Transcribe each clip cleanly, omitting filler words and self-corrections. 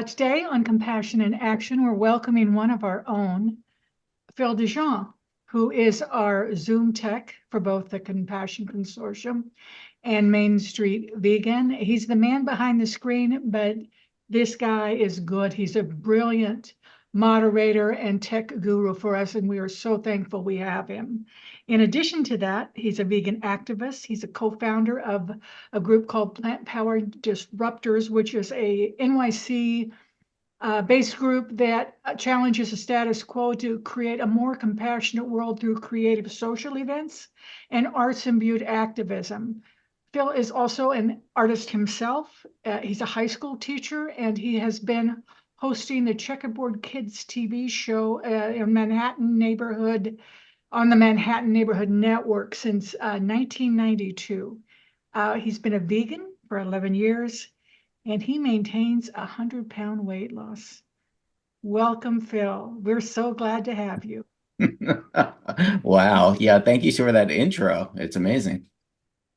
Today on Compassion in Action, we're welcoming one of our own, Phil Dejean, who is our Zoom tech for both the Compassion Consortium and Main Street Vegan. He's the man behind the screen, but this guy is good. He's a brilliant moderator and tech guru for us, and we are so thankful we have him. In addition to that, he's a vegan activist. He's a co-founder of a group called Plant Powered Disruptors, which is a NYC based group that challenges the status quo to create a more compassionate world through creative social events and arts imbued activism. Phil is also an artist himself. He's a high school teacher, and he has been hosting the Checkerboard Kids TV show in Manhattan neighborhood on the Manhattan Neighborhood Network since 1992. He's been a vegan for 11 years, and he maintains a 100-pound weight loss. Welcome, Phil. We're so glad to have you. Wow. Yeah, thank you for that intro. It's amazing.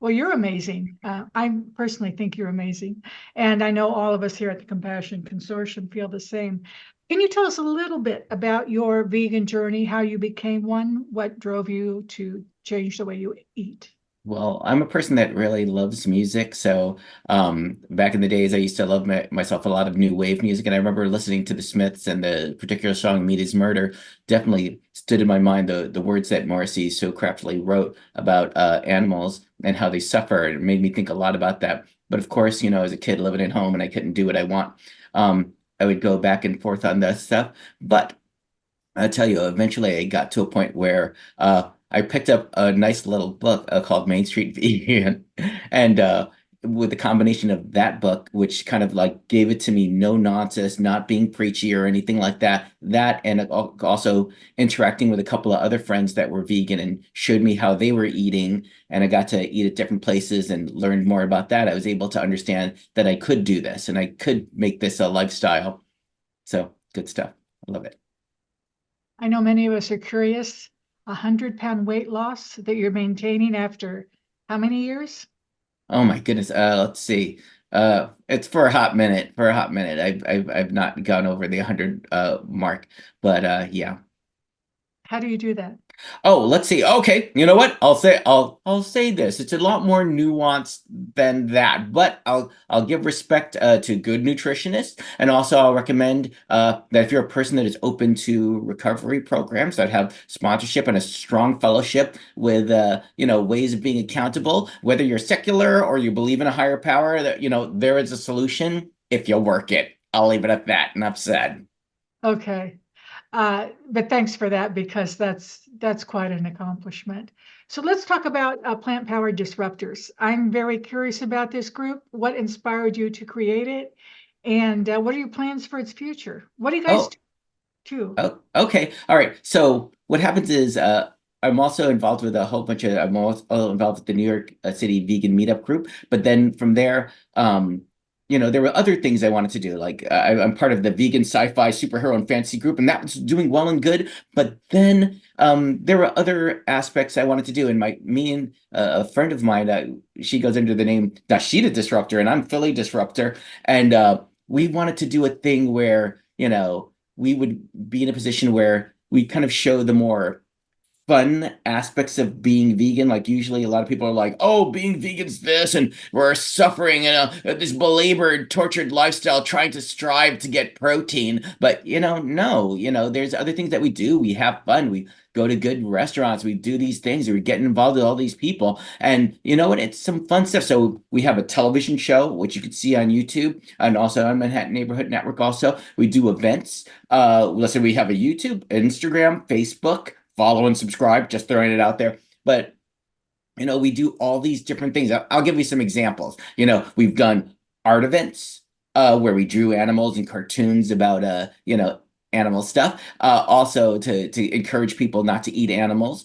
Well, you're amazing. I personally think you're amazing. And I know all of us here at the Compassion Consortium feel the same. Can you tell us a little bit about your vegan journey, how you became one, what drove you to change the way you eat? Well, I'm a person that really loves music. So back in the days, I used to love myself a lot of new wave music. And I remember listening to the Smiths, and the particular song Meat is Murder definitely stood in my mind. The words that Morrissey so craftily wrote about animals and how they suffer. It made me think a lot about that. But of course, as a kid living at home and I couldn't do what I want, I would go back and forth on that stuff. But I tell you, eventually I got to a point where I picked up a nice little book called Main Street Vegan. And with the combination of that book, which kind of like gave it to me, no nonsense, not being preachy or anything like that, and also interacting with a couple of other friends that were vegan and showed me how they were eating. And I got to eat at different places and learned more about that. I was able to understand that I could do this and I could make this a lifestyle. So good stuff. I love it. I know many of us are curious. 100-pound weight loss that you're maintaining after how many years? Oh my goodness. Let's see. It's for a hot minute. For a hot minute. I've not gone over the 100 mark, but yeah. How do you do that? Oh, let's see. Okay, you know what? I'll say this. It's a lot more nuanced than that, but I'll give respect to good nutritionists, and also I'll recommend that if you're a person that is open to recovery programs that have sponsorship and a strong fellowship with ways of being accountable, whether you're secular or you believe in a higher power, that there is a solution if you work it. I'll leave it at that. Enough said. Okay. But thanks for that because that's quite an accomplishment. So let's talk about Plant Powered Disruptors. I'm very curious about this group. What inspired you to create it? And what are your plans for its future? What do you guys Oh, do too? Oh, okay. All right. So what happens is I'm also involved with a whole bunch of I'm also involved with the New York City vegan meetup group. But then from there, there were other things I wanted to do. Like I'm part of the vegan sci-fi superhero and fantasy group, and that was doing well and good. But then there were other aspects I wanted to do. And me and a friend of mine, she goes under the name Dashita Disruptor, and I'm Philly Disruptor. And we wanted to do a thing where, we would be in a position where we kind of show the more fun aspects of being vegan. Like usually a lot of people are like, oh, being vegan's this, and we're suffering in this belabored, tortured lifestyle trying to strive to get protein. But, no, there's other things that we do. We have fun. We go to good restaurants. We do these things. We get involved with all these people. And you know what? It's some fun stuff. So we have a television show, which you can see on YouTube and also on Manhattan Neighborhood Network. Also, we do events. Let's say we have a YouTube, Instagram, Facebook. Follow and subscribe, just throwing it out there. But we do all these different things. I'll give you some examples. We've done art events where we drew animals and cartoons about animal stuff. Also to encourage people not to eat animals.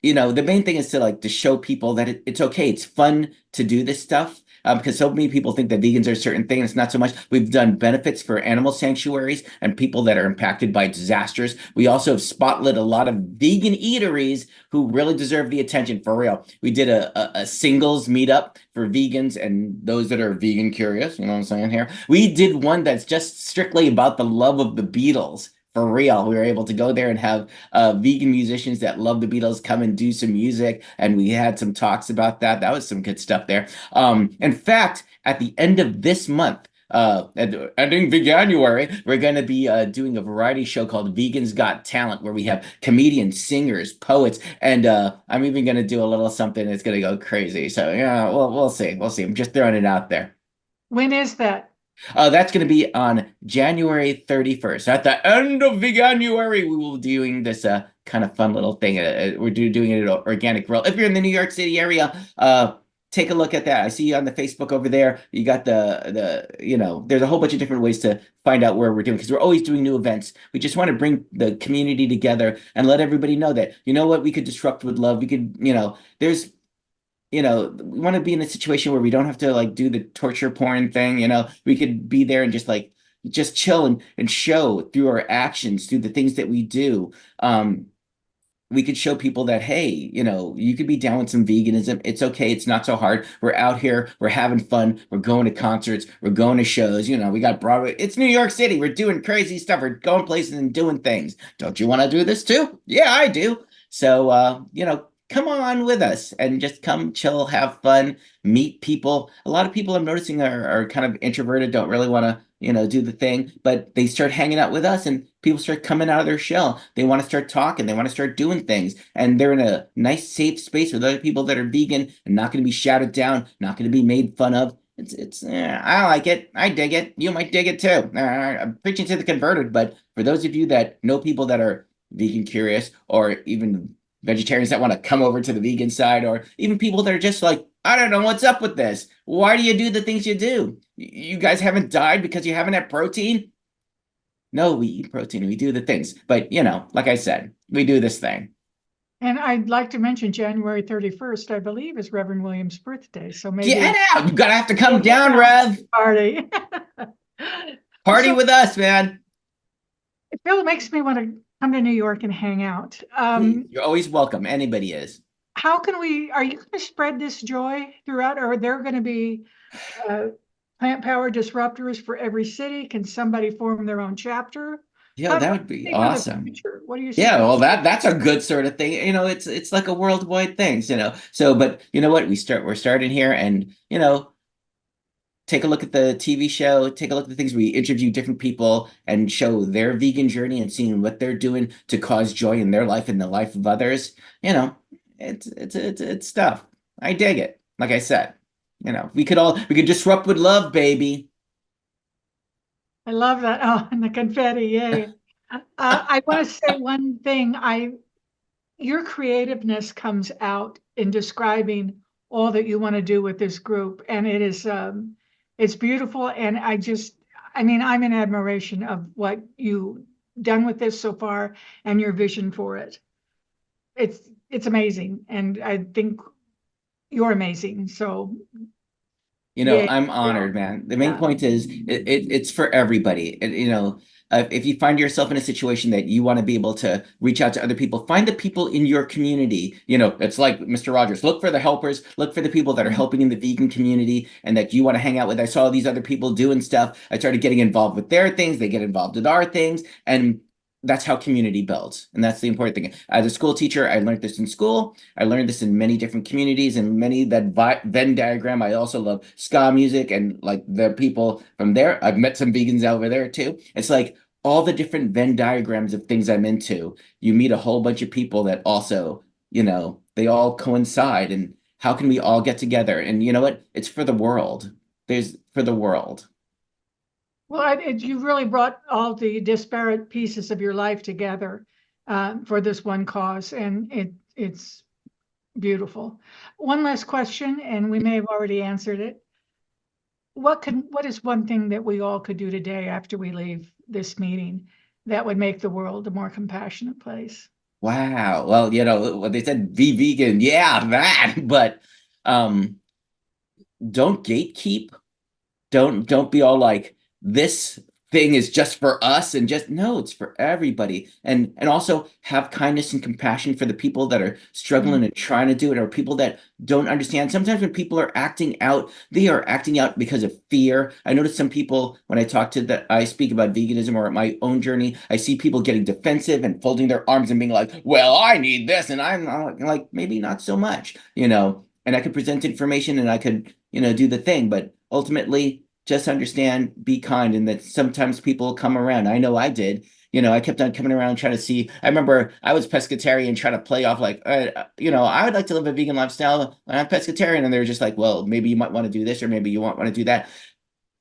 the main thing is to like to show people that it's okay. It's fun to do this stuff. Because so many people think that vegans are a certain thing. And it's not so much. We've done benefits for animal sanctuaries and people that are impacted by disasters. We also have spotlit a lot of vegan eateries who really deserve the attention for real. We did a singles meetup for vegans and those that are vegan curious. You know what I'm saying here? We did one that's just strictly about the love of the Beatles. For real, we were able to go there and have vegan musicians that love the Beatles come and do some music, and we had some talks about that. That was some good stuff there. In fact, at the end of this month, ending Veganuary, we're going to be doing a variety show called Vegans Got Talent, where we have comedians, singers, poets, and I'm even going to do a little something that's going to go crazy. So yeah, we'll see. We'll see. I'm just throwing it out there. When is that? That's going to be on January 31st. At the end of January, we will be doing this kind of fun little thing. We're doing it at Organic Grill. If you're in the New York City area, take a look at that. I see you on the Facebook over there. You got there's a whole bunch of different ways to find out where we're doing because we're always doing new events. We just want to bring the community together and let everybody know that, you know what, we could disrupt with love. We could, there's we want to be in a situation where we don't have to like do the torture porn thing, we could be there and just chill and show through our actions, through the things that we do. We could show people that, hey, you could be down with some veganism. It's okay. It's not so hard. We're out here. We're having fun. We're going to concerts. We're going to shows. We got Broadway. It's New York City. We're doing crazy stuff. We're going places and doing things. Don't you want to do this too? Yeah, I do. So, come on with us and just come chill, have fun, meet people. A lot of people I'm noticing are kind of introverted, don't really want to, do the thing, but they start hanging out with us and people start coming out of their shell. They want to start talking, they want to start doing things, and they're in a nice, safe space with other people that are vegan and not going to be shouted down, not going to be made fun of. I like it. I dig it. You might dig it too. I'm preaching to the converted, but for those of you that know people that are vegan curious or even vegetarians that want to come over to the vegan side, or even people that are just like, I don't know what's up with this. Why do you do the things you do? You guys haven't died because you haven't had protein? No, we eat protein. We do the things. But, like I said, we do this thing. And I'd like to mention January 31st, I believe, is Reverend Williams' birthday. So maybe Get out. You got to have to come we'll down, Rev. party. Party So with us, man. it really makes me want to come to New York and hang out. Please. You're always welcome. Anybody is. How can are you going to spread this joy throughout? Or are there going to be plant power disruptors for every city? Can somebody form their own chapter? Yeah, What that do would be you see for the awesome. future? What do you see Yeah, for well, that's a good sort of thing. It's like a worldwide thing, So, but you know what? We're starting here, and take a look at the TV show, take a look at the things we interview different people and show their vegan journey and seeing what they're doing to cause joy in their life and the life of others. It's stuff. I dig it. Like I said, we could disrupt with love, baby. I love that. Oh, and the confetti, yay. I want to say one thing. Your creativeness comes out in describing all that you want to do with this group, and it's beautiful. And I'm in admiration of what you've done with this so far and your vision for it. It's amazing, and I think you're amazing. So, yeah, I'm honored, man. The main yeah. point is it's for everybody. If you find yourself in a situation that you want to be able to reach out to other people, find the people in your community. It's like Mr. Rogers. Look for the helpers. Look for the people that are helping in the vegan community and that you want to hang out with. I saw these other people doing stuff. I started getting involved with their things. They get involved with our things, and that's how community builds. And that's the important thing. As a school teacher, I learned this in school. I learned this in many different communities and many that Venn diagram. I also love ska music and like the people from there. I've met some vegans over there too. It's like all the different Venn diagrams of things I'm into. You meet a whole bunch of people that also, they all coincide. And how can we all get together? And you know what? It's for the world. There's for the world. Well, you really brought all the disparate pieces of your life together for this one cause, and it's beautiful. One last question, and we may have already answered it. What is one thing that we all could do today after we leave this meeting that would make the world a more compassionate place? Wow. Well, what they said, be vegan. Yeah, that. But um, don't gatekeep. Don't be all like this thing is just for us and just no, it's for everybody. And also have kindness and compassion for the people that are Mm. struggling and trying to do it, or people that don't understand. Sometimes when people are acting out, they are acting out because of fear. I notice some people when I talk to that I speak about veganism or my own journey, I see people getting defensive and folding their arms and being like, well, I need this, and I'm like, maybe not so much. And I could present information and I could, do the thing, but ultimately just understand, be kind, and that sometimes people come around. I know I did. I kept on coming around trying to see. I remember I was pescatarian, trying to play off like, I would like to live a vegan lifestyle, and I'm pescatarian, and they were just like, well, maybe you might want to do this, or maybe you want to do that.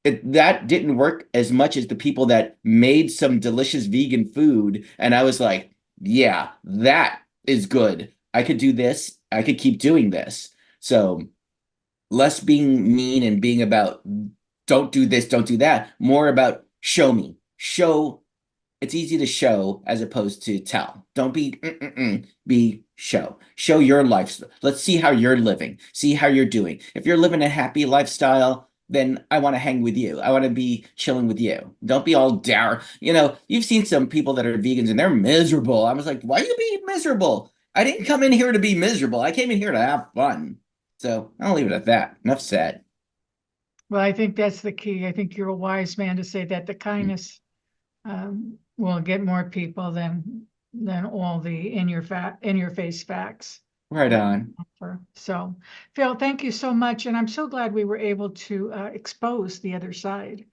That didn't work as much as the people that made some delicious vegan food, and I was like, yeah, that is good. I could do this. I could keep doing this. So less being mean and being about don't do this, don't do that, more about show me. Show it's easy to show as opposed to tell. Don't be show. Show your life. Let's see how you're living. See how you're doing. If you're living a happy lifestyle, then I want to hang with you. I want to be chilling with you. Don't be all dour. You've seen some people that are vegans and they're miserable. I was like, why are you being miserable? I didn't come in here to be miserable. I came in here to have fun. So I'll leave it at that. Enough said. Well, I think that's the key. I think you're a wise man to say that the kindness will get more people than all the in your face facts Right that on. offer. So, Phil, thank you so much, and I'm so glad we were able to expose the other side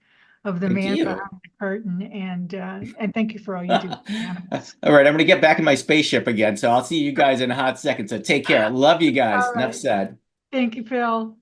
of the Thank man behind you. the curtain, and thank you for all you do for the animals. All right, I'm gonna get back in my spaceship again, so I'll see you guys in a hot second. So take care. Love you All guys. Enough right. said. Thank you, Phil.